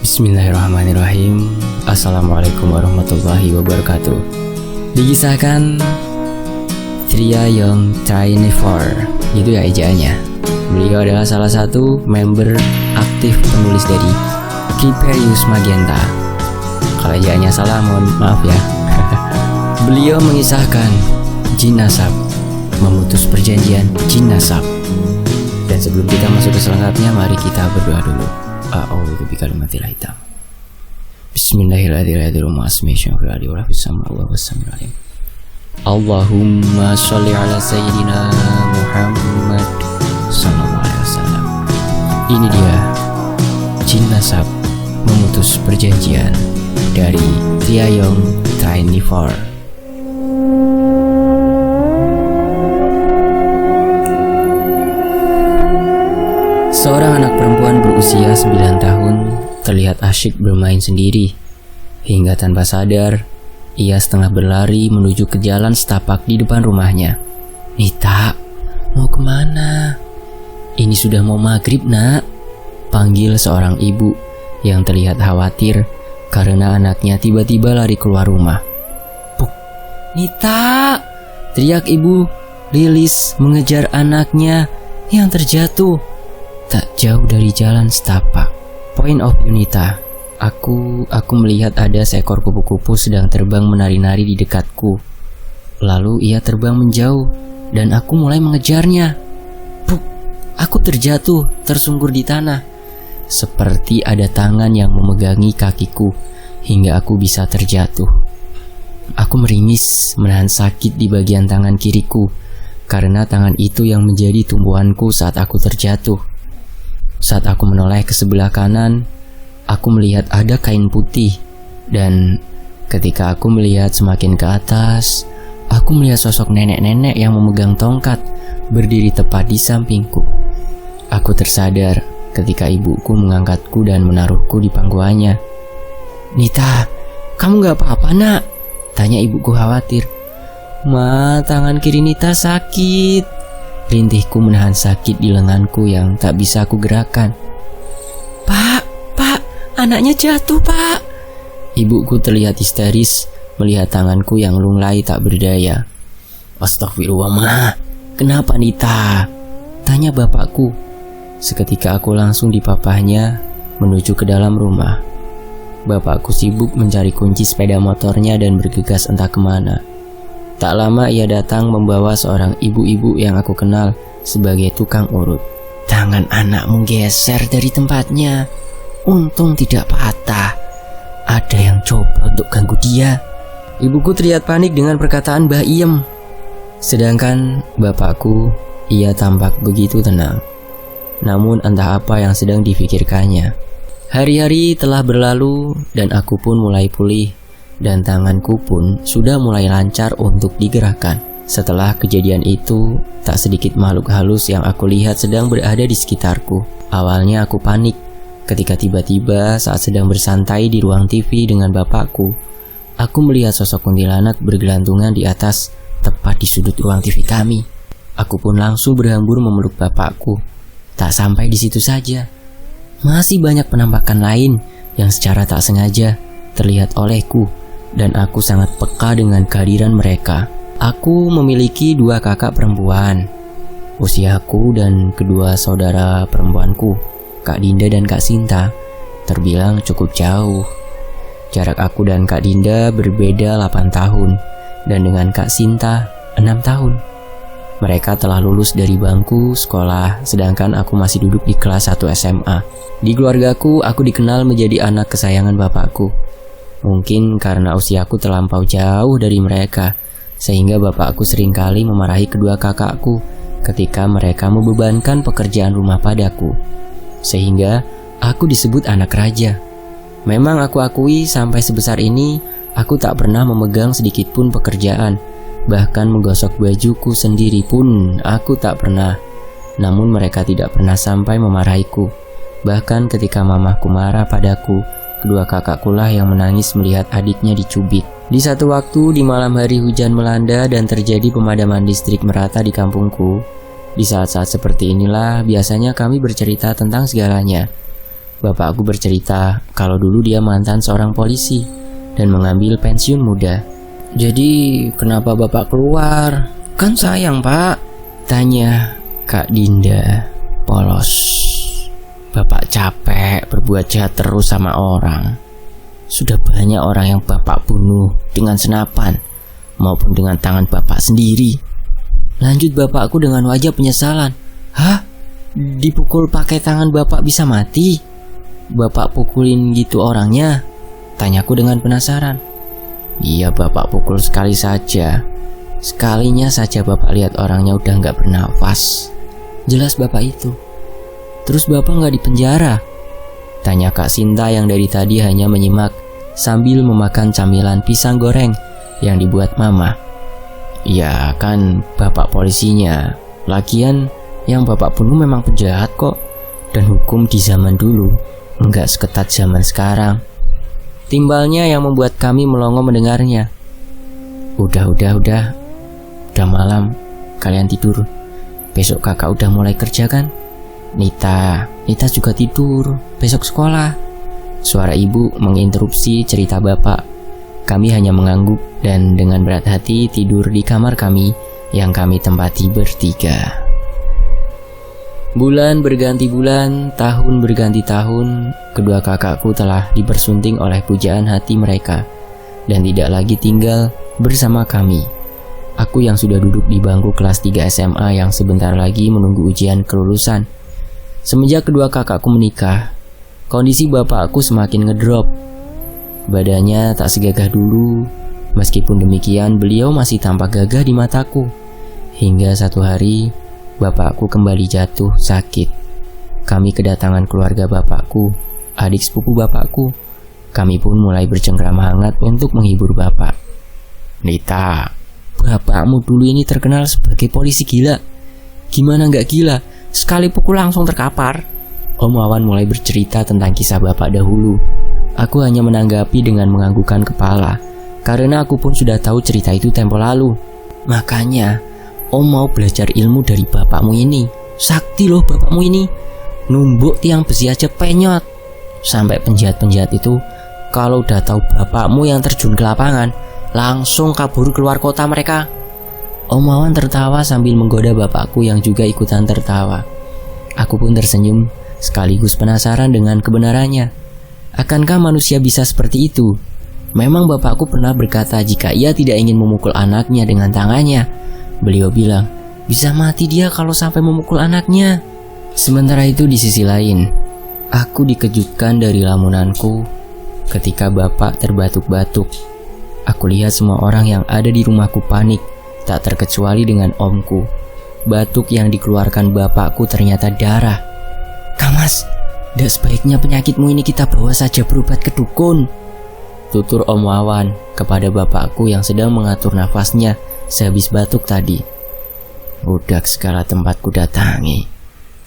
Bismillahirrahmanirrahim. Assalamualaikum warahmatullahi wabarakatuh. Dikisahkan Triyayong Trainivore, itu ya ejaannya. Beliau adalah salah satu member aktif penulis dari Kiperius Magenta. Kalau ejaannya salah mohon maaf ya. Beliau mengisahkan jin nasab, memutus perjanjian jin nasab. Dan sebelum kita masuk ke selengkapnya, mari kita berdoa dulu. A'udzu bikalimatil hitam. Bismillahirrahmanirrahim. Allahumma sholli ala sayyidina Muhammad sallallahu alaihi wasallam. Ini dia jin nasab memutus perjanjian dari Triyayong Trainivore. Seorang anak perempuan berusia 9 tahun terlihat asyik bermain sendiri. Hingga tanpa sadar, ia setengah berlari menuju ke jalan setapak di depan rumahnya. "Nita, mau kemana?" "Ini sudah mau maghrib, nak," panggil seorang ibu yang terlihat khawatir karena anaknya tiba-tiba lari keluar rumah. "Puk, Nita!" teriak ibu Lilis mengejar anaknya yang terjatuh tak jauh dari jalan setapak. Point of view Nita. Aku melihat ada seekor kupu-kupu sedang terbang menari-nari di dekatku. Lalu ia terbang menjauh dan aku mulai mengejarnya. Puk, aku terjatuh, tersungkur di tanah. Seperti ada tangan yang memegangi kakiku hingga aku bisa terjatuh. Aku meringis menahan sakit di bagian tangan kiriku karena tangan itu yang menjadi tumpuanku saat aku terjatuh. Saat aku menoleh ke sebelah kanan, aku melihat ada kain putih. Dan ketika aku melihat semakin ke atas, aku melihat sosok nenek-nenek yang memegang tongkat berdiri tepat di sampingku. Aku tersadar ketika ibuku mengangkatku dan menaruhku di pangkuannya. "Nita, kamu gak apa-apa, nak?" tanya ibuku khawatir. "Ma, tangan kiri Nita sakit." Rintihku menahan sakit di lenganku yang tak bisa aku gerakan. Pak, anaknya jatuh, Pak." Ibuku terlihat histeris melihat tanganku yang lunglai tak berdaya. "Astagfirullah, Ma. Kenapa, Nita?" tanya bapakku. Seketika aku langsung dipapahnya menuju ke dalam rumah. Bapakku sibuk mencari kunci sepeda motornya dan bergegas entah kemana. Tak lama ia datang membawa seorang ibu-ibu yang aku kenal sebagai tukang urut. "Tangan anakmu geser dari tempatnya. Untung tidak patah. Ada yang coba untuk ganggu dia." Ibuku terlihat panik dengan perkataan Mbah Iem. Sedangkan bapakku, ia tampak begitu tenang. Namun entah apa yang sedang difikirkannya. Hari-hari telah berlalu dan aku pun mulai pulih. Dan tanganku pun sudah mulai lancar untuk digerakkan. Setelah kejadian itu, tak sedikit makhluk halus yang aku lihat sedang berada di sekitarku. Awalnya aku panik ketika tiba-tiba saat sedang bersantai di ruang TV dengan bapakku, aku melihat sosok kuntilanak bergelantungan di atas tepat di sudut ruang TV kami. Aku pun langsung berhambur memeluk bapakku. Tak sampai di situ saja, masih banyak penampakan lain yang secara tak sengaja terlihat olehku. Dan aku sangat peka dengan kehadiran mereka. Aku memiliki 2 kakak perempuan. Usiaku dan kedua saudara perempuanku, Kak Dinda dan Kak Sinta, terbilang cukup jauh. Jarak aku dan Kak Dinda berbeda 8 tahun. Dan dengan Kak Sinta 6 tahun. Mereka telah lulus dari bangku sekolah, sedangkan aku masih duduk di kelas 1 SMA. Di keluargaku, aku dikenal menjadi anak kesayangan bapakku. Mungkin karena usiaku terlampau jauh dari mereka, sehingga bapakku seringkali memarahi kedua kakakku ketika mereka membebankan pekerjaan rumah padaku. Sehingga aku disebut anak raja. Memang aku akui sampai sebesar ini, aku tak pernah memegang sedikit pun pekerjaan. Bahkan menggosok bajuku sendiri pun aku tak pernah. Namun mereka tidak pernah sampai memarahiku. Bahkan ketika mamahku marah padaku, kedua kakakkulah yang menangis melihat adiknya dicubit. Di satu waktu di malam hari hujan melanda dan terjadi pemadaman listrik merata di kampungku. Di saat-saat seperti inilah biasanya kami bercerita tentang segalanya. bapakku bercerita kalau dulu dia mantan seorang polisi dan mengambil pensiun muda. "Jadi kenapa bapak keluar? Kan sayang pak," tanya Kak Dinda polos. "Bapak capek berbuat jahat terus sama orang. Sudah banyak orang yang bapak bunuh dengan senapan maupun dengan tangan bapak sendiri," lanjut bapakku dengan wajah penyesalan. "Hah? Dipukul pakai tangan bapak bisa mati? Bapak pukulin gitu orangnya?" tanyaku dengan penasaran. "Iya, bapak pukul sekali saja. Sekalinya saja bapak lihat orangnya udah gak bernafas," jelas bapak itu. "Terus bapak gak dipenjara?" tanya Kak Sinta yang dari tadi hanya menyimak sambil memakan camilan pisang goreng yang dibuat mama. "Ya kan bapak polisinya. Lagian yang bapak bunuh memang penjahat kok. Dan hukum di zaman dulu enggak seketat zaman sekarang," timbalnya yang membuat kami melongo mendengarnya. Udah malam, kalian tidur. Besok kakak udah mulai kerja kan? Nita juga tidur, besok sekolah." Suara ibu menginterupsi cerita bapak. Kami hanya mengangguk dan dengan berat hati tidur di kamar kami yang kami tempati bertiga. Bulan berganti bulan, tahun berganti tahun, kedua kakakku telah dipersunting oleh pujaan hati mereka dan tidak lagi tinggal bersama kami. Aku yang sudah duduk di bangku kelas 3 SMA yang sebentar lagi menunggu ujian kelulusan. Semenjak kedua kakakku menikah, kondisi bapakku semakin ngedrop. Badannya tak segagah dulu, meskipun demikian beliau masih tampak gagah di mataku. Hingga satu hari, bapakku kembali jatuh sakit. Kami kedatangan keluarga bapakku, adik sepupu bapakku. Kami pun mulai bercengkrama hangat untuk menghibur bapak. "Nita, bapakmu dulu ini terkenal sebagai polisi gila. Gimana nggak gila? Sekali pukul langsung terkapar." Om Wawan mulai bercerita tentang kisah bapak dahulu. Aku hanya menanggapi dengan menganggukkan kepala, karena aku pun sudah tahu cerita itu tempo lalu. "Makanya Om mau belajar ilmu dari bapakmu ini. Sakti loh bapakmu ini. Numbuk tiang besi aja penyot. Sampai penjahat-penjahat itu kalau udah tahu bapakmu yang terjun ke lapangan, langsung kabur keluar kota mereka." Om Wawan tertawa sambil menggoda bapakku yang juga ikutan tertawa. Aku pun tersenyum sekaligus penasaran dengan kebenarannya. Akankah manusia bisa seperti itu? Memang bapakku pernah berkata jika ia tidak ingin memukul anaknya dengan tangannya. Beliau bilang, bisa mati dia kalau sampai memukul anaknya. Sementara itu di sisi lain, aku dikejutkan dari lamunanku ketika bapak terbatuk-batuk. Aku lihat semua orang yang ada di rumahku panik, tak terkecuali dengan omku. Batuk yang dikeluarkan bapakku ternyata darah. "Kamas, tidak sebaiknya penyakitmu ini kita bawa saja berobat ke dukun," tutur Om Wawan kepada bapakku yang sedang mengatur nafasnya sehabis batuk tadi. "Udah segala tempat ku datangi,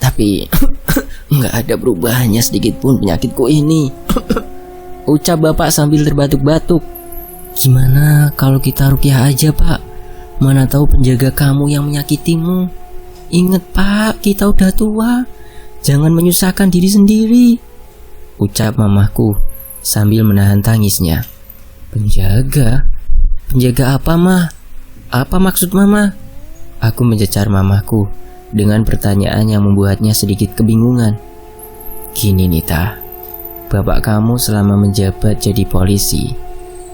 tapi nggak ada perubahannya sedikit pun penyakitku ini," ucap bapak sambil terbatuk-batuk. "Gimana kalau kita rukyah aja pak? Mana tahu penjaga kamu yang menyakitimu. Ingat pak, kita udah tua. Jangan menyusahkan diri sendiri," ucap mamahku sambil menahan tangisnya. "Penjaga? Penjaga apa mah? Apa maksud mama?" Aku mencecar mamahku dengan pertanyaan yang membuatnya sedikit kebingungan. "Gini Nita, bapak kamu selama menjabat jadi polisi,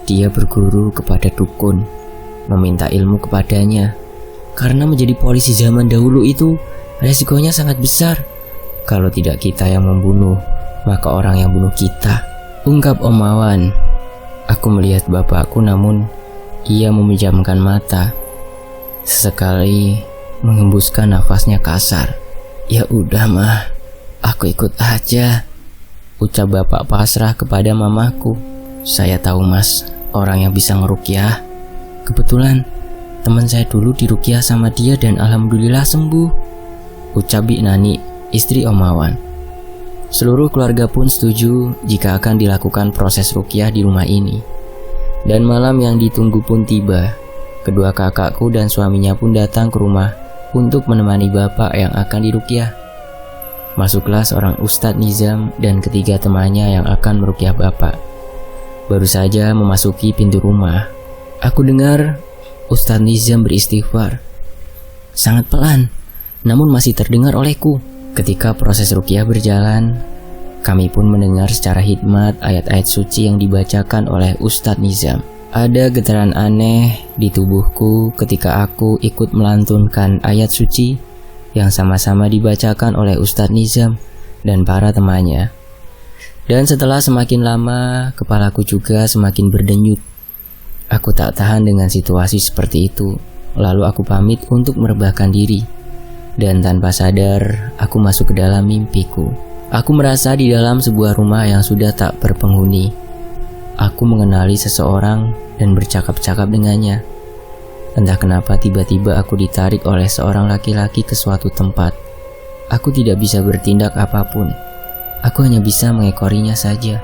dia berguru kepada dukun, meminta ilmu kepadanya. Karena menjadi polisi zaman dahulu itu resikonya sangat besar. Kalau tidak kita yang membunuh, maka orang yang bunuh kita," ungkap Om Wawan. Aku melihat bapakku namun ia memejamkan mata. Sesekali menghembuskan nafasnya kasar. "Ya udah mah, aku ikut aja," ucap bapak pasrah kepada mamaku. "Saya tahu mas, orang yang bisa ngerukyah. Kebetulan teman saya dulu dirukyah sama dia dan alhamdulillah sembuh," ucap Bi Nani, istri Om Wawan. Seluruh keluarga pun setuju jika akan dilakukan proses rukyah di rumah ini. Dan malam yang ditunggu pun tiba. Kedua kakakku dan suaminya pun datang ke rumah untuk menemani bapak yang akan dirukyah. Masuklah seorang Ustadz Nizam dan ketiga temannya yang akan meruqyah bapak. Baru saja memasuki pintu rumah, aku dengar Ustadz Nizam beristighfar. Sangat pelan, namun masih terdengar olehku. Ketika proses ruqyah berjalan, kami pun mendengar secara hikmat ayat-ayat suci yang dibacakan oleh Ustadz Nizam. Ada getaran aneh di tubuhku ketika aku ikut melantunkan ayat suci yang sama-sama dibacakan oleh Ustadz Nizam dan para temannya. Dan setelah semakin lama, kepalaku juga semakin berdenyut. Aku tak tahan dengan situasi seperti itu, lalu aku pamit untuk merebahkan diri. Dan tanpa sadar, aku masuk ke dalam mimpiku. Aku merasa di dalam sebuah rumah yang sudah tak berpenghuni. Aku mengenali seseorang dan bercakap-cakap dengannya. Entah kenapa tiba-tiba aku ditarik oleh seorang laki-laki ke suatu tempat. Aku tidak bisa bertindak apapun. Aku hanya bisa mengekorinya saja.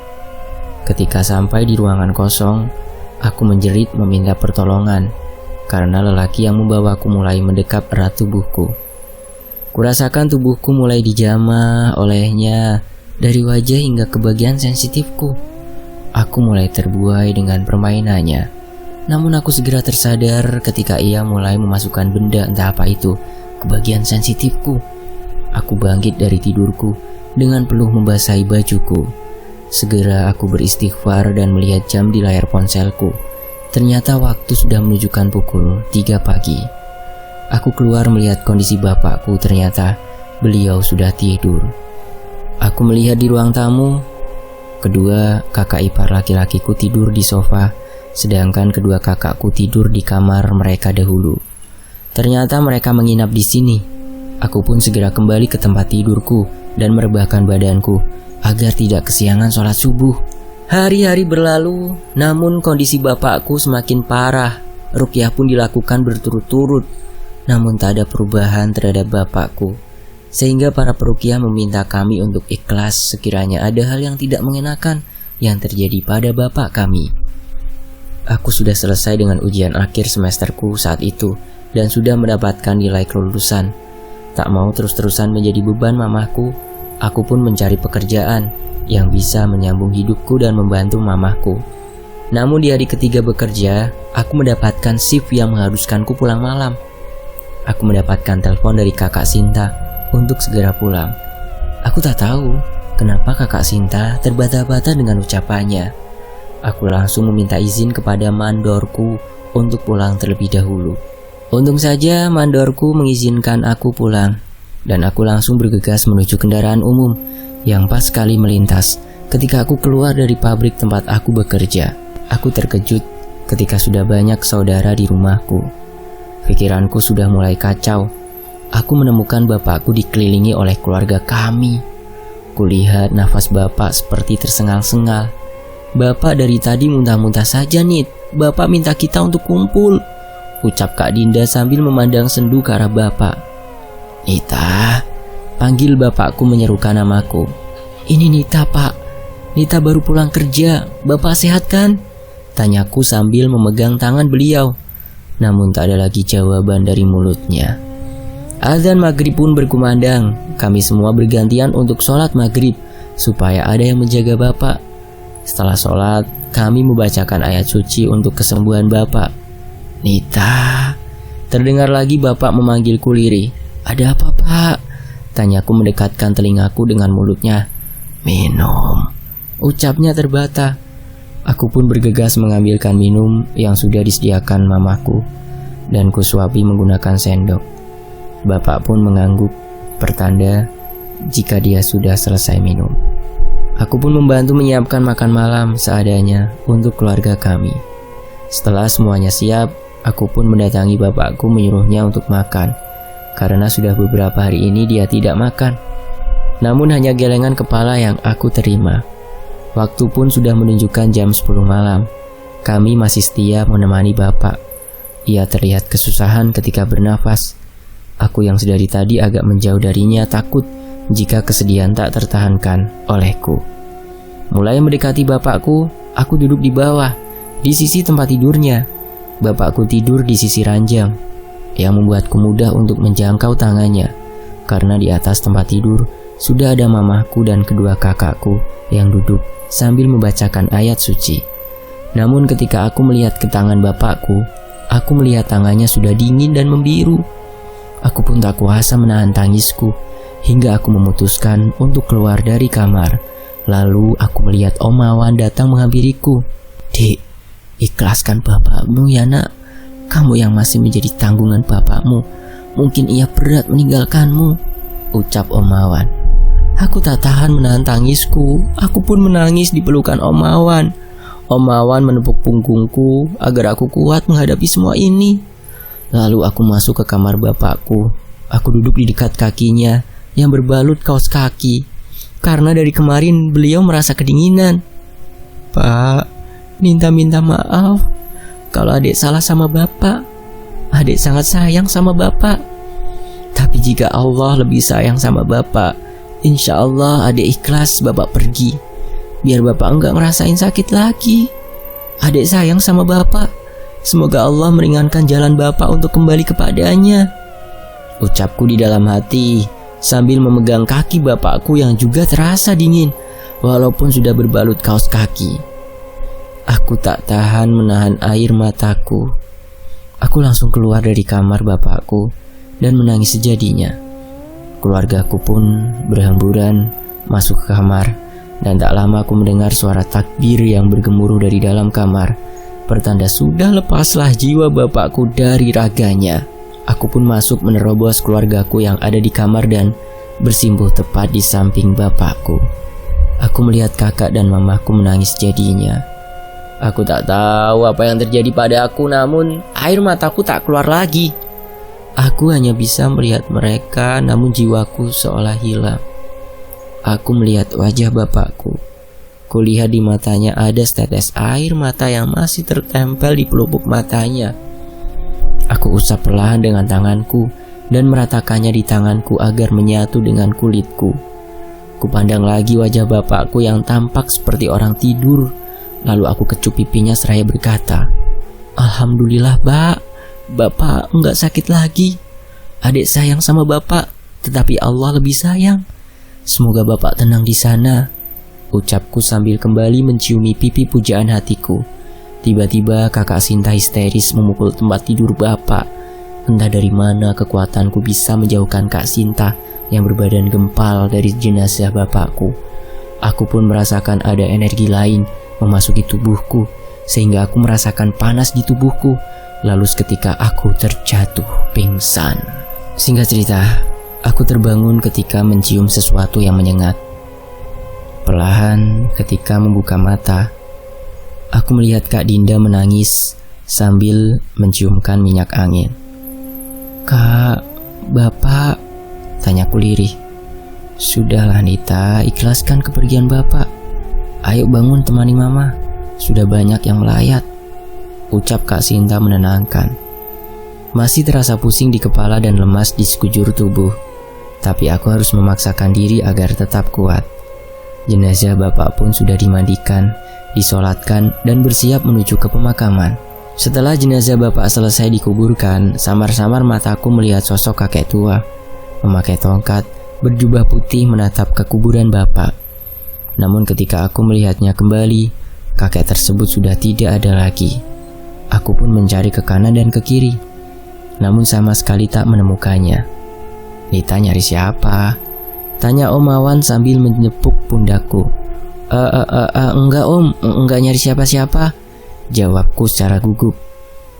Ketika sampai di ruangan kosong, aku menjerit meminta pertolongan karena lelaki yang membawaku mulai mendekap erat tubuhku. Kurasakan tubuhku mulai dijamah olehnya dari wajah hingga ke bagian sensitifku. Aku mulai terbuai dengan permainannya. Namun aku segera tersadar ketika ia mulai memasukkan benda entah apa itu ke bagian sensitifku. Aku bangkit dari tidurku dengan peluh membasahi bajuku. Segera aku beristighfar dan melihat jam di layar ponselku. Ternyata waktu sudah menunjukkan pukul 3 pagi. Aku keluar melihat kondisi bapakku, ternyata beliau sudah tidur. Aku melihat di ruang tamu, kedua kakak ipar laki-lakiku tidur di sofa, sedangkan kedua kakakku tidur di kamar mereka dahulu. Ternyata mereka menginap di sini. Aku pun segera kembali ke tempat tidurku dan merebahkan badanku agar tidak kesiangan sholat subuh. Hari-hari berlalu, namun kondisi bapakku semakin parah. Ruqyah pun dilakukan berturut-turut, namun tak ada perubahan terhadap bapakku. Sehingga para peruqyah meminta kami untuk ikhlas sekiranya ada hal yang tidak mengenakan yang terjadi pada bapak kami. Aku sudah selesai dengan ujian akhir semesterku saat itu dan sudah mendapatkan nilai kelulusan. Tak mau terus-terusan menjadi beban mamahku, aku pun mencari pekerjaan yang bisa menyambung hidupku dan membantu mamahku. Namun di hari ketiga bekerja, aku mendapatkan shift yang mengharuskanku pulang malam. Aku mendapatkan telepon dari kakak Sinta untuk segera pulang. Aku tak tahu kenapa kakak Sinta terbata-bata dengan ucapannya. Aku langsung meminta izin kepada mandorku untuk pulang terlebih dahulu. Untung saja mandorku mengizinkan aku pulang, dan aku langsung bergegas menuju kendaraan umum yang pas sekali melintas. Ketika aku keluar dari pabrik tempat aku bekerja, aku terkejut ketika sudah banyak saudara di rumahku. Pikiranku sudah mulai kacau. Aku menemukan bapakku dikelilingi oleh keluarga kami. Kulihat nafas bapak seperti tersengal-sengal. Bapak dari tadi muntah-muntah saja nih. Bapak minta kita untuk kumpul, ucap Kak Dinda sambil memandang sendu ke arah bapak. Nita, panggil bapakku menyerukan namaku. Ini Nita, Pak. Nita baru pulang kerja. Bapak sehat kan? Tanyaku sambil memegang tangan beliau. Namun tak ada lagi jawaban dari mulutnya. Azan maghrib pun berkumandang. Kami semua bergantian untuk sholat maghrib supaya ada yang menjaga bapak. Setelah sholat, kami membacakan ayat suci untuk kesembuhan bapak. Nita, terdengar lagi bapak memanggilku lirih. Ada apa, Pak? Tanyaku mendekatkan telingaku dengan mulutnya. Minum, ucapnya terbata. Aku pun bergegas mengambilkan minum yang sudah disediakan mamaku dan kusuapi menggunakan sendok. Bapak pun mengangguk, pertanda jika dia sudah selesai minum. Aku pun membantu menyiapkan makan malam seadanya untuk keluarga kami. Setelah semuanya siap, aku pun mendatangi bapakku menyuruhnya untuk makan, karena sudah beberapa hari ini dia tidak makan. Namun hanya gelengan kepala yang aku terima. Waktu pun sudah menunjukkan jam 10 malam. Kami masih setia menemani bapak. Ia terlihat kesusahan ketika bernafas. Aku yang sedari tadi agak menjauh darinya takut jika kesedihan tak tertahankan olehku. Mulai mendekati bapakku, aku duduk di bawah, di sisi tempat tidurnya. Bapakku tidur di sisi ranjang, yang membuatku mudah untuk menjangkau tangannya, karena di atas tempat tidur sudah ada mamaku dan kedua kakakku yang duduk sambil membacakan ayat suci. Namun ketika aku melihat ke tangan bapakku, aku melihat tangannya sudah dingin dan membiru. Aku pun tak kuasa menahan tangisku hingga aku memutuskan untuk keluar dari kamar. Lalu aku melihat Om Awan datang menghampiriku. "Dik, ikhlaskan bapakmu ya nak. Kamu yang masih menjadi tanggungan bapakmu. Mungkin ia berat meninggalkanmu," ucap Om Awan. Aku tak tahan menahan tangisku. Aku pun menangis di pelukan Om Awan. Om Awan menepuk punggungku agar aku kuat menghadapi semua ini. Lalu aku masuk ke kamar bapakku. Aku duduk di dekat kakinya yang berbalut kaos kaki, karena dari kemarin beliau merasa kedinginan. "Pak, minta maaf kalau adik salah sama bapak. Adik sangat sayang sama bapak. Tapi jika Allah lebih sayang sama bapak, insya Allah adik ikhlas bapak pergi, biar bapak enggak ngerasain sakit lagi. Adik sayang sama bapak. Semoga Allah meringankan jalan bapak untuk kembali kepadanya," ucapku di dalam hati sambil memegang kaki bapakku yang juga terasa dingin walaupun sudah berbalut kaos kaki. Aku tak tahan menahan air mataku. Aku langsung keluar dari kamar bapakku dan menangis sejadinya. Keluargaku pun berhamburan masuk ke kamar, dan tak lama aku mendengar suara takbir yang bergemuruh dari dalam kamar, pertanda sudah lepaslah jiwa bapakku dari raganya. Aku pun masuk menerobos keluargaku yang ada di kamar dan bersimpuh tepat di samping bapakku. Aku melihat kakak dan mamaku menangis jadinya. Aku tak tahu apa yang terjadi pada aku, namun air mataku tak keluar lagi. Aku hanya bisa melihat mereka, namun jiwaku seolah hilang. Aku melihat wajah bapakku. Kulihat di matanya ada setetes air mata yang masih tertempel di pelupuk matanya. Aku usap perlahan dengan tanganku dan meratakannya di tanganku agar menyatu dengan kulitku. Kupandang lagi wajah bapakku yang tampak seperti orang tidur. Lalu aku kecup pipinya seraya berkata, "Alhamdulillah, Pak. Bapak enggak sakit lagi. Adik sayang sama bapak, tetapi Allah lebih sayang. Semoga bapak tenang di sana," ucapku sambil kembali menciumi pipi pujaan hatiku. Tiba-tiba kakak Sinta histeris memukul tempat tidur bapak. Entah dari mana kekuatanku bisa menjauhkan Kak Sinta yang berbadan gempal dari jenazah bapakku. Aku pun merasakan ada energi lain memasuki tubuhku, sehingga aku merasakan panas di tubuhku. Lalu seketika aku terjatuh pingsan. Singkat cerita, aku terbangun ketika mencium sesuatu yang menyengat. Perlahan ketika membuka mata, aku melihat Kak Dinda menangis sambil menciumkan minyak angin. "Kak, bapak?" tanyaku lirih. "Sudahlah Nita, ikhlaskan kepergian bapak. Ayo bangun temani mama, sudah banyak yang melayat," ucap Kak Sinta menenangkan. Masih terasa pusing di kepala dan lemas di sekujur tubuh, tapi aku harus memaksakan diri agar tetap kuat. Jenazah bapak pun sudah dimandikan, disolatkan, dan bersiap menuju ke pemakaman. Setelah jenazah bapak selesai dikuburkan, samar-samar mataku melihat sosok kakek tua memakai tongkat, berjubah putih menatap ke kuburan bapak. Namun ketika aku melihatnya kembali, kakek tersebut sudah tidak ada lagi. Aku pun mencari ke kanan dan ke kiri, namun sama sekali tak menemukannya. "Nita, nyari siapa?" tanya Om Awan sambil menepuk pundakku. Enggak Om, enggak nyari siapa-siapa," jawabku secara gugup.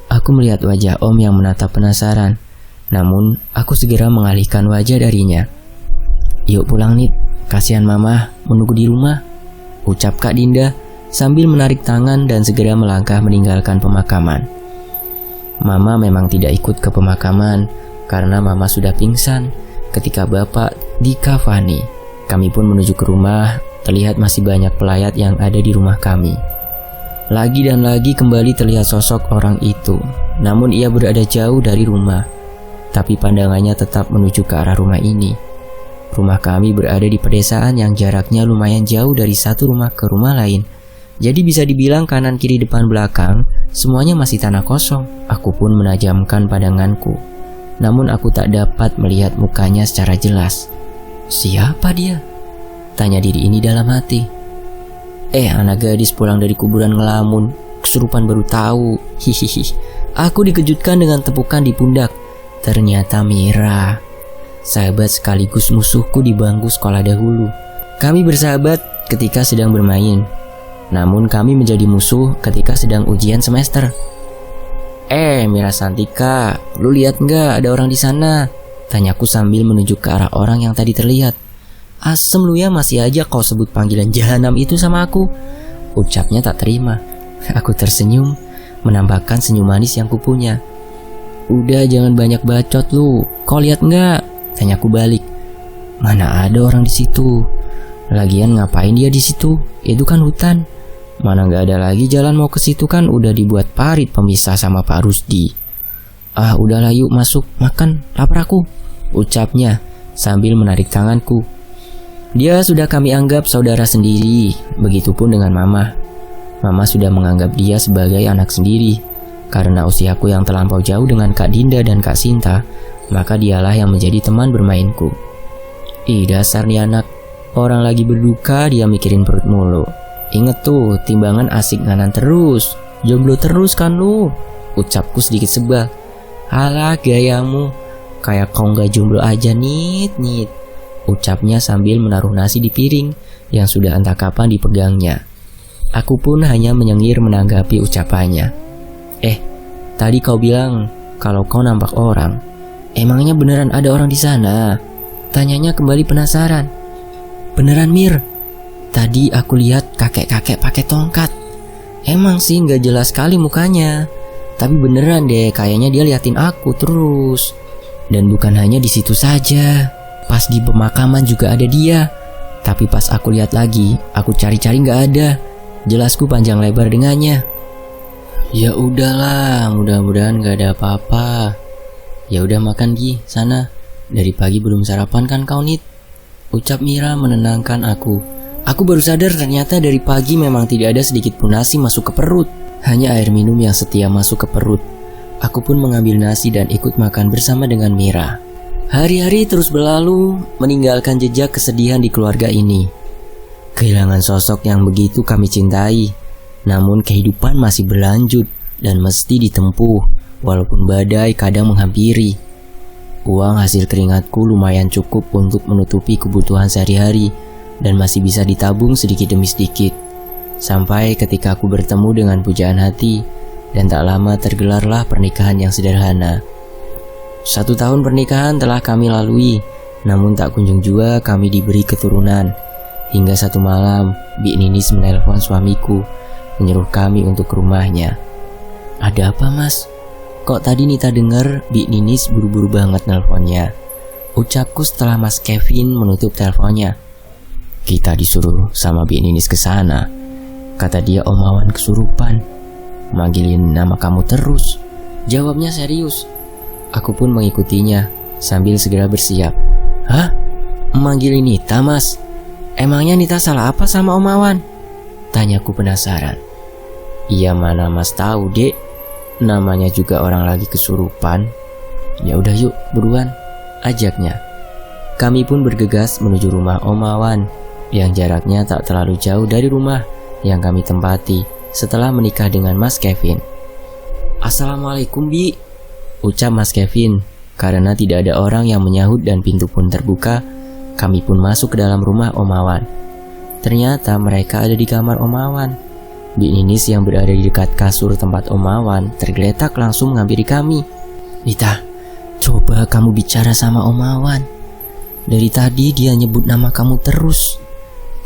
Aku melihat wajah Om yang menatap penasaran, namun aku segera mengalihkan wajah darinya. "Yuk pulang Nit, kasihan mama menunggu di rumah," ucap Kak Dinda sambil menarik tangan dan segera melangkah meninggalkan pemakaman. Mama memang tidak ikut ke pemakaman karena mama sudah pingsan ketika bapak dikafani. Kami pun menuju ke rumah. Terlihat masih banyak pelayat yang ada di rumah kami. Lagi dan lagi kembali terlihat sosok orang itu, namun ia berada jauh dari rumah. Tapi pandangannya tetap menuju ke arah rumah ini. Rumah kami berada di pedesaan yang jaraknya lumayan jauh dari satu rumah ke rumah lain. Jadi bisa dibilang kanan kiri depan belakang semuanya masih tanah kosong. Aku pun menajamkan pandanganku, namun aku tak dapat melihat mukanya secara jelas. Siapa dia? Tanya diri ini dalam hati. Anak gadis pulang dari kuburan ngelamun, kesurupan baru tahu. Hihihi. Aku dikejutkan dengan tepukan di pundak. Ternyata Mira, sahabat sekaligus musuhku di bangku sekolah dahulu. Kami bersahabat ketika sedang bermain, namun kami menjadi musuh ketika sedang ujian semester. Mira Santika, lu lihat nggak ada orang di sana? Tanyaku sambil menunjuk ke arah orang yang tadi terlihat. Asem lu ya, masih aja kau sebut panggilan jahanam itu sama aku. Ucapnya tak terima. Aku tersenyum, menambahkan senyum manis yang kupunya. Udah jangan banyak bacot lu, kau lihat nggak? Tanyaku balik. Mana ada orang di situ? Lagian ngapain dia di situ? Itu kan hutan. Mana nggak ada lagi jalan mau ke situ, kan udah dibuat parit pemisah sama Pak Rusdi. Udahlah yuk masuk, makan, lapar aku, ucapnya sambil menarik tanganku. Dia sudah kami anggap saudara sendiri, begitupun dengan Mama. Mama sudah menganggap dia sebagai anak sendiri. Karena usiaku yang terlampau jauh dengan Kak Dinda dan Kak Sinta, maka dialah yang menjadi teman bermainku. Dasar nih anak, orang lagi berduka dia mikirin perut mulu. Inget tuh, timbangan asik nganan terus, jomblo terus kan lu, ucapku sedikit sebal. Halah gayamu, kayak kau gak jomblo aja nit, ucapnya sambil menaruh nasi di piring yang sudah entah kapan dipegangnya. Aku pun hanya menyengir menanggapi ucapannya. Tadi kau bilang kalau kau nampak orang, emangnya beneran ada orang di sana? Tanyanya kembali penasaran. Beneran Mir, tadi aku lihat kakek-kakek pakai tongkat. Emang sih gak jelas sekali mukanya, tapi beneran deh, kayaknya dia liatin aku terus. Dan bukan hanya di situ saja, pas di pemakaman juga ada dia. Tapi pas aku lihat lagi, aku cari-cari nggak ada. Jelasku panjang lebar dengannya. Ya udahlah, mudah-mudahan nggak ada apa-apa. Ya udah makan Gi, sana. Dari pagi belum sarapan kan kau nit? Ucap Mira menenangkan aku. Aku baru sadar ternyata dari pagi memang tidak ada sedikit pun nasi masuk ke perut. Hanya air minum yang setia masuk ke perut. Aku pun mengambil nasi dan ikut makan bersama dengan Mira. Hari-hari terus berlalu, meninggalkan jejak kesedihan di keluarga ini. Kehilangan sosok yang begitu kami cintai. Namun kehidupan masih berlanjut dan mesti ditempuh, walaupun badai kadang menghampiri. Uang hasil keringatku lumayan cukup untuk menutupi kebutuhan sehari-hari dan masih bisa ditabung sedikit demi sedikit. Sampai ketika aku bertemu dengan pujaan hati, dan tak lama tergelarlah pernikahan yang sederhana. 1 tahun pernikahan telah kami lalui, namun tak kunjung juga kami diberi keturunan. Hingga satu malam, Bik Ninis menelpon suamiku, menyuruh kami untuk ke rumahnya. Ada apa mas? Kok tadi Nita dengar Bik Ninis buru-buru banget nelponnya? Ucapku setelah Mas Kevin menutup teleponnya. Kita disuruh sama Bik Ninis ke sana. Kata dia Om Awan kesurupan, manggilin nama kamu terus. Jawabnya serius. Aku pun mengikutinya sambil segera bersiap. Hah? Manggilin Nita mas? Emangnya Nita salah apa sama Om Awan? Tanyaku penasaran. Iya mana mas tahu dek, namanya juga orang lagi kesurupan. Ya udah yuk buruan, ajaknya. Kami pun bergegas menuju rumah Om Awan yang jaraknya tak terlalu jauh dari rumah yang kami tempati setelah menikah dengan Mas Kevin. Assalamualaikum Bi, ucap Mas Kevin. Karena tidak ada orang yang menyahut dan pintu pun terbuka, kami pun masuk ke dalam rumah Om Awan. Ternyata mereka ada di kamar Om Awan. Bik Ninis yang berada di dekat kasur tempat Om Awan tergeletak langsung menghampiri kami. Nita, coba kamu bicara sama Om Awan. Dari tadi dia nyebut nama kamu terus.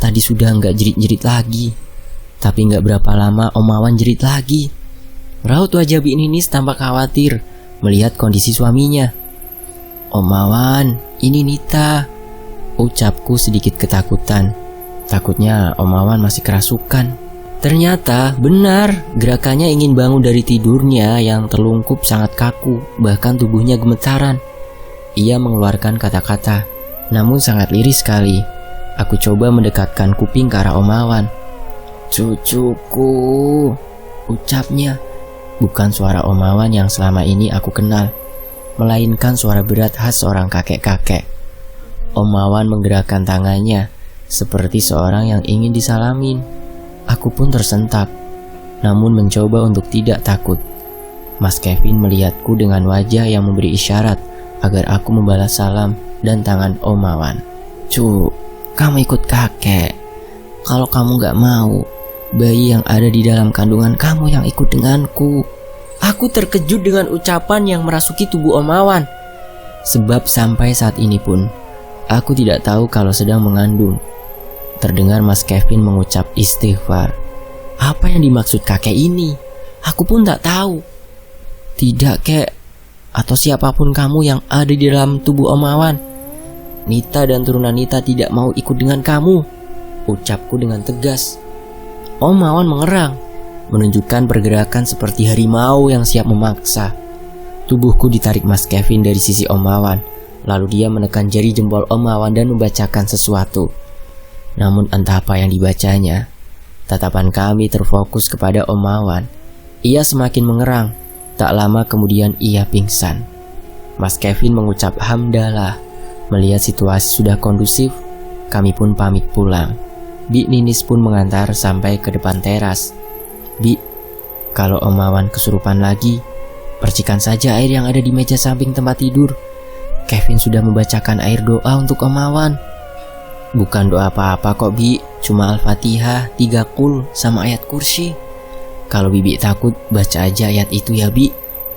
Tadi sudah nggak jerit-jerit lagi, tapi nggak berapa lama Om Awan jerit lagi. Raut wajah Bik Ninis tampak khawatir melihat kondisi suaminya. Om Awan, ini Nita, ucapku sedikit ketakutan. Takutnya Om Awan masih kerasukan. Ternyata benar, gerakannya ingin bangun dari tidurnya yang terlungkup sangat kaku, bahkan tubuhnya gemetaran. Ia mengeluarkan kata-kata, namun sangat lirih sekali. Aku coba mendekatkan kuping ke arah Om Awan. Cucuku, ucapnya. Bukan suara Om Awan yang selama ini aku kenal, melainkan suara berat khas seorang kakek-kakek. Om Mawan menggerakkan tangannya seperti seorang yang ingin disalamin. Aku pun tersentak, namun mencoba untuk tidak takut. Mas Kevin melihatku dengan wajah yang memberi isyarat agar aku membalas salam dan tangan Om Mawan. "Cu, kamu ikut kakek. Kalau kamu gak mau, bayi yang ada di dalam kandungan kamu yang ikut denganku." Aku terkejut dengan ucapan yang merasuki tubuh Om Mawan. Sebab sampai saat ini pun, aku tidak tahu kalau sedang mengandung. Terdengar Mas Kevin mengucap istighfar. Apa yang dimaksud kakek ini? Aku pun tak tahu. "Tidak, kek, atau siapapun kamu yang ada di dalam tubuh Om Mawan. Nita dan turunan Nita tidak mau ikut dengan kamu," ucapku dengan tegas. Om Mawan mengerang, menunjukkan pergerakan seperti harimau yang siap memaksa. Tubuhku ditarik Mas Kevin dari sisi Om Mawan, lalu dia menekan jari jempol Om Mawan dan membacakan sesuatu. Namun entah apa yang dibacanya, tatapan kami terfokus kepada Om Mawan. Ia semakin mengerang. Tak lama kemudian ia pingsan. Mas Kevin mengucap hamdalah. Melihat situasi sudah kondusif, kami pun pamit pulang. Bi Ninis pun mengantar sampai ke depan teras. "Bi, kalau Om Mawan kesurupan lagi, percikan saja air yang ada di meja samping tempat tidur. Kevin sudah membacakan air doa untuk Om Mawan." "Bukan doa apa-apa kok, Bi, cuma Al-Fatihah, 3 qul sama ayat kursi. Kalau Bibi takut, baca aja ayat itu ya, Bi.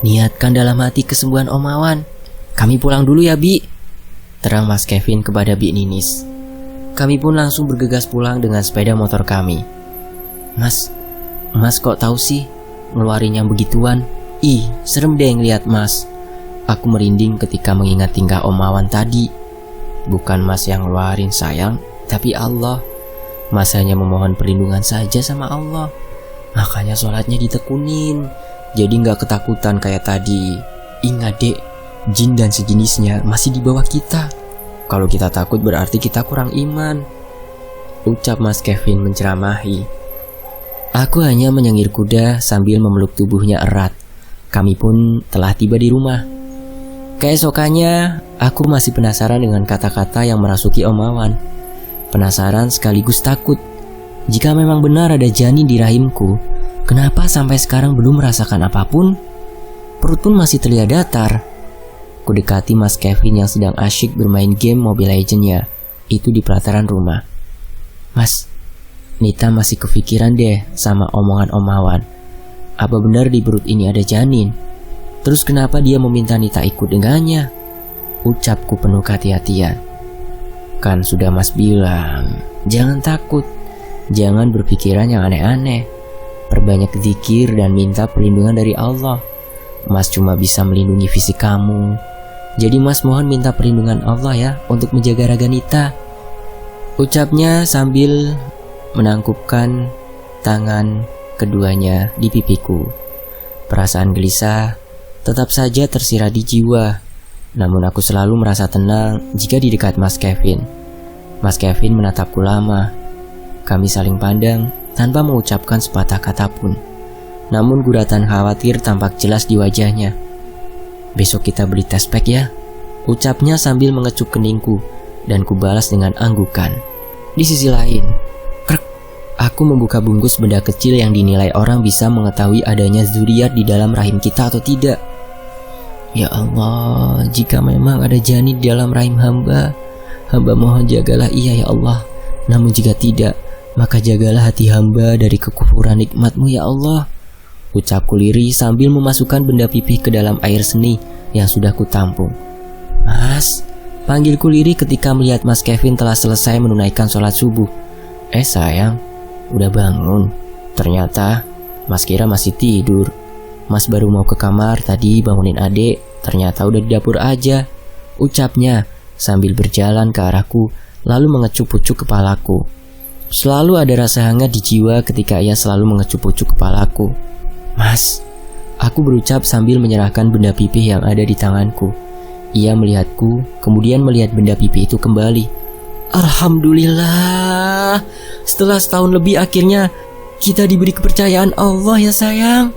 Niatkan dalam hati kesembuhan Om Mawan. Kami pulang dulu ya, Bi," terang Mas Kevin kepada Bi Ninis. Kami pun langsung bergegas pulang dengan sepeda motor kami. Mas kok tahu sih ngeluarin yang begituan? Ih, serem deh ngeliat Mas." Aku merinding ketika mengingat tingkah Om Mawan tadi. "Bukan Mas yang ngeluarin sayang, tapi Allah. Mas hanya memohon perlindungan saja sama Allah. Makanya sholatnya ditekunin, jadi gak ketakutan kayak tadi. Ingat dek, jin dan sejenisnya masih di bawah kita. Kalau kita takut berarti kita kurang iman," ucap Mas Kevin menceramahi. Aku hanya menyengir kuda sambil memeluk tubuhnya erat. Kami pun telah tiba di rumah. Keesokannya, aku masih penasaran dengan kata-kata yang merasuki Om Mawan. Penasaran sekaligus takut. Jika memang benar ada janin di rahimku, kenapa sampai sekarang belum merasakan apapun? Perut pun masih terlihat datar. Kudekati Mas Kevin yang sedang asyik bermain game Mobile Legends-nya, itu di pelataran rumah. "Mas, Nita masih kepikiran deh sama omongan Om Mawan. Apa benar di perut ini ada janin? Terus kenapa dia meminta Nita ikut dengannya?" ucapku penuh kehati-hatian. "Kan sudah Mas bilang, jangan takut. Jangan berpikiran yang aneh-aneh. Perbanyak zikir dan minta perlindungan dari Allah. Mas cuma bisa melindungi fisik kamu. Jadi Mas mohon minta perlindungan Allah ya untuk menjaga raga Nita," ucapnya sambil menangkupkan tangan keduanya di pipiku. Perasaan gelisah tetap saja tersirat di jiwa. Namun aku selalu merasa tenang jika di dekat Mas Kevin. Mas Kevin menatapku lama. Kami saling pandang tanpa mengucapkan sepatah kata pun. Namun guratan khawatir tampak jelas di wajahnya. "Besok kita beli test pack ya," ucapnya sambil mengecup keningku, dan kubalas dengan anggukan. Di sisi lain, krek, aku membuka bungkus benda kecil yang dinilai orang bisa mengetahui adanya zuriat di dalam rahim kita atau tidak. "Ya Allah, jika memang ada janin di dalam rahim hamba mohon jagalah ia ya Allah. Namun jika tidak, maka jagalah hati hamba dari kekufuran nikmat-Mu ya Allah," ucapku lirih sambil memasukkan benda pipih ke dalam air seni yang sudah kutampung. "Mas," panggilku lirih ketika melihat Mas Kevin telah selesai menunaikan sholat subuh. Sayang, udah bangun." Ternyata Mas kira masih tidur. "Mas baru mau ke kamar tadi bangunin adek, ternyata udah di dapur aja," ucapnya sambil berjalan ke arahku lalu mengecup pucuk kepalaku. Selalu ada rasa hangat di jiwa ketika ia selalu mengecup pucuk kepalaku. "Mas," aku berucap sambil menyerahkan benda pipih yang ada di tanganku. Ia melihatku, kemudian melihat benda pipih itu kembali. "Alhamdulillah, setelah setahun lebih akhirnya kita diberi kepercayaan Allah ya sayang,"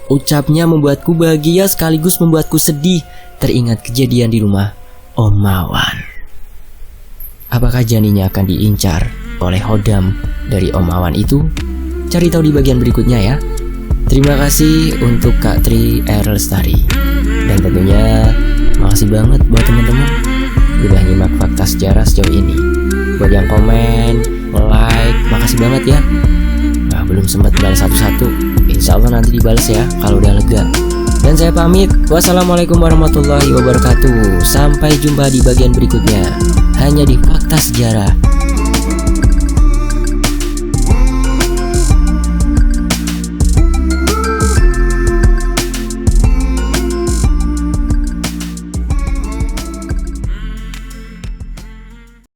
ucapnya membuatku bahagia sekaligus membuatku sedih teringat kejadian di rumah Om Mawan. Apakah janinnya akan diincar oleh Hodam dari Om Awan itu? Cari tahu di bagian berikutnya ya. Terima kasih untuk Kak Tri R. Lestari. Dan tentunya makasih banget buat teman-teman udah nyimak fakta sejarah sejauh ini. Buat yang komen, like, makasih banget ya. Nah, belum sempat balas satu-satu, insya Allah nanti dibalas ya kalau udah lega. Dan saya pamit, wassalamualaikum warahmatullahi wabarakatuh. Sampai jumpa di bagian berikutnya, hanya di Fakta Sejarah